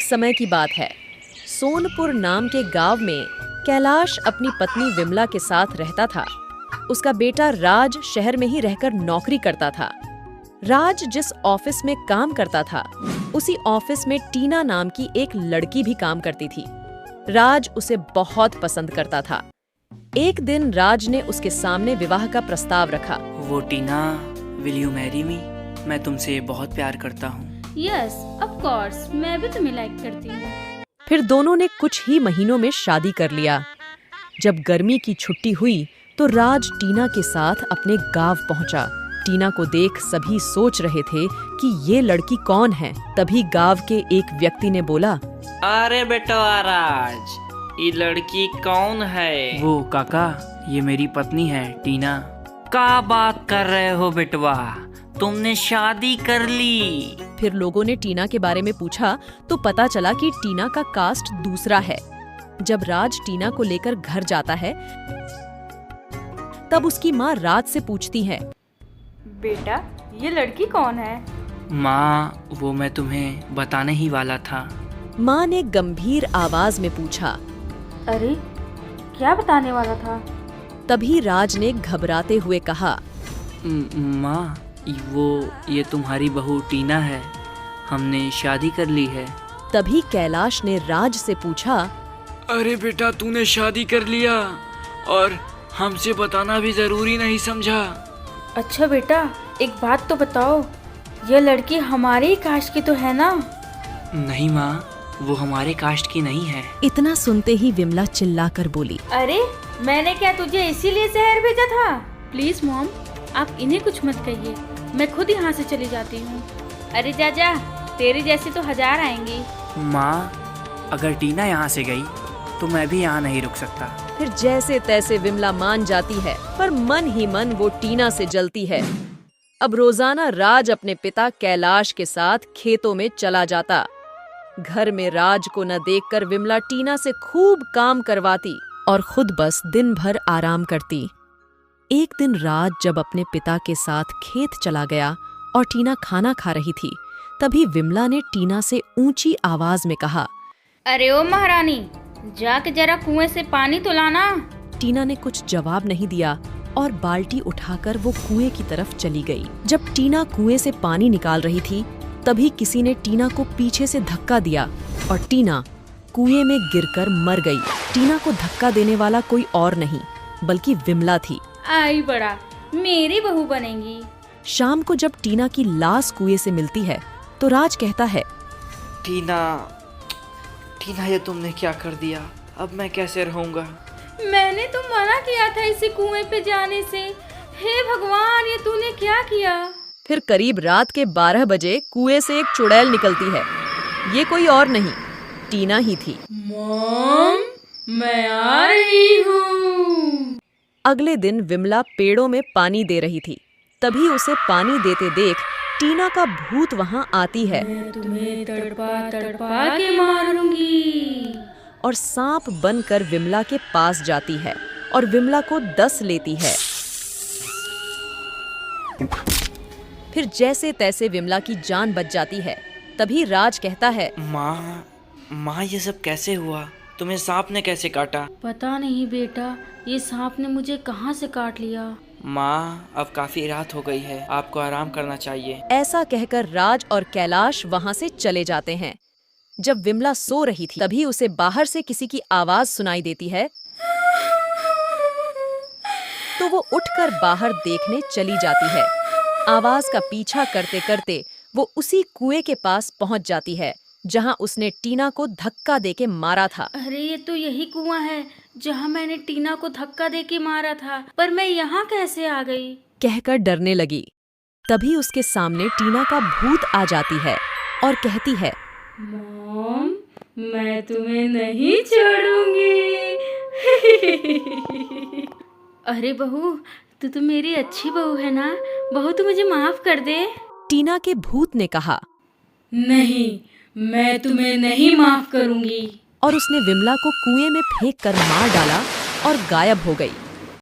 समय की बात है। सोनपुर नाम के गांव में कैलाश अपनी पत्नी विमला के साथ रहता था। उसका बेटा राज शहर में ही रहकर नौकरी करता था। राज जिस ऑफिस में काम करता था, उसी ऑफिस में टीना नाम की एक लड़की भी काम करती थी। राज उसे बहुत पसंद करता था। एक दिन राज ने उसके सामने विवाह का प्रस्ताव रखा। वो टीना, विल यू मैरी मी? मैं तुमसे बहुत प्यार करता हूँ। यस, ऑफ कोर्स, मैं भी तुम्हें लाइक करती हूँ। फिर दोनों ने कुछ ही महीनों में शादी कर लिया। जब गर्मी की छुट्टी हुई तो राज टीना के साथ अपने गांव पहुंचा। टीना को देख सभी सोच रहे थे कि ये लड़की कौन है। तभी गांव के एक व्यक्ति ने बोला, अरे बेटा राज, ये लड़की कौन है? वो काका, ये मेरी पत्नी है टीना। क्या बात कर रहे हो बेटवा, तुमने शादी कर ली? फिर लोगों ने टीना के बारे में पूछा तो पता चला कि टीना का कास्ट दूसरा है। जब राज टीना को लेकर घर जाता है तब उसकी माँ राज से पूछती है, बेटा, ये लड़की कौन है? माँ, वो मैं तुम्हें बताने ही वाला था। माँ ने गंभीर आवाज में पूछा। अरे, क्या बताने वाला था? तभी राज ने घबराते हुए कहा, माँ, ये तुम्हारी बहू टीना है। हमने शादी कर ली है। तभी कैलाश ने राज से पूछा, अरे बेटा, तूने शादी कर लिया और हमसे बताना भी जरूरी नहीं समझा? अच्छा बेटा, एक बात तो बताओ, ये लड़की हमारे ही कास्ट की तो है ना? नहीं माँ, वो हमारे कास्ट की नहीं है। इतना सुनते ही विमला चिल्लाकर बोली, अरे, मैंने क्या तुझे इसीलिए शहर भेजा था? प्लीज मॉम, आप इन्हें कुछ मत कहिए, मैं खुद यहाँ से चली जाती हूँ। अरे जा जा, तेरे जैसे तो 1000 आएंगी। माँ, अगर टीना यहाँ से गई तो मैं भी यहाँ नहीं रुक सकता। फिर जैसे तैसे विमला मान जाती है, पर मन ही मन वो टीना से जलती है। अब रोजाना राज अपने पिता कैलाश के साथ खेतों में चला जाता। घर में राज को न देखकर विमला टीना से खूब काम करवाती और खुद बस दिन भर आराम करती। एक दिन राज जब अपने पिता के साथ खेत चला गया और टीना खाना खा रही थी, तभी विमला ने टीना से ऊंची आवाज में कहा, अरे ओ महारानी, जाके जरा कुएं से पानी तो लाना। टीना ने कुछ जवाब नहीं दिया और बाल्टी उठाकर वो कुएं की तरफ चली गई। जब टीना कुएं से पानी निकाल रही थी, तभी किसी ने टीना को पीछे से धक्का दिया और टीना कुएं में गिरकर मर गई। टीना को धक्का देने वाला कोई और नहीं बल्कि विमला थी। आई बड़ा, मेरी बहू बनेगी। शाम को जब टीना की लाश कुएं से मिलती है तो राज कहता है, टीना, ये तुमने क्या कर दिया? अब मैं कैसे रहूंगा? मैंने तो मना किया था इसे कुएं पे जाने से। हे भगवान, ये तूने क्या किया? फिर करीब रात के 12 बजे कुएं से एक चुड़ैल निकलती है। ये कोई और नहीं, टीना ही थी। मॉम, मैं आ रही हूँ। अगले दिन विमला पेड़ों में पानी दे रही थी। तभी उसे पानी देते देख टीना का भूत वहां आती है। मैं तुम्हें तड़पा तड़पा के मारूंगी। और सांप बनकर विमला के पास जाती है और विमला को डस लेती है। फिर जैसे तैसे विमला की जान बच जाती है। तभी राज कहता है, माँ, ये सब कैसे हुआ? तुम्हें सांप ने कैसे काटा? पता नहीं बेटा, ये सांप ने मुझे कहाँ से काट लिया। माँ, अब काफी रात हो गई है, आपको आराम करना चाहिए। ऐसा कहकर राज और कैलाश वहां से चले जाते हैं। जब विमला सो रही थी, तभी उसे बाहर से किसी की आवाज सुनाई देती है, तो वो उठकर बाहर देखने चली जाती है। आवाज का पीछा करते करते वो उसी कुएं के पास पहुंच जाती है जहां उसने टीना को धक्का देके मारा था। अरे, ये तो यही कुआं है जहां मैंने टीना को धक्का देके मारा था, पर मैं यहाँ कैसे आ गई? कहकर डरने लगी। तभी उसके सामने टीना का भूत आ जाती है और कहती है, मॉम, मैं तुम्हें नहीं छोड़ूंगी। अरे बहू, तू तो मेरी अच्छी बहू है ना? बहू, तू मुझे माफ कर दे। टीना के भूत ने कहा, नहीं, मैं तुम्हें नहीं माफ करूंगी। और उसने विमला को कुएं में फेंक कर मार डाला और गायब हो गई।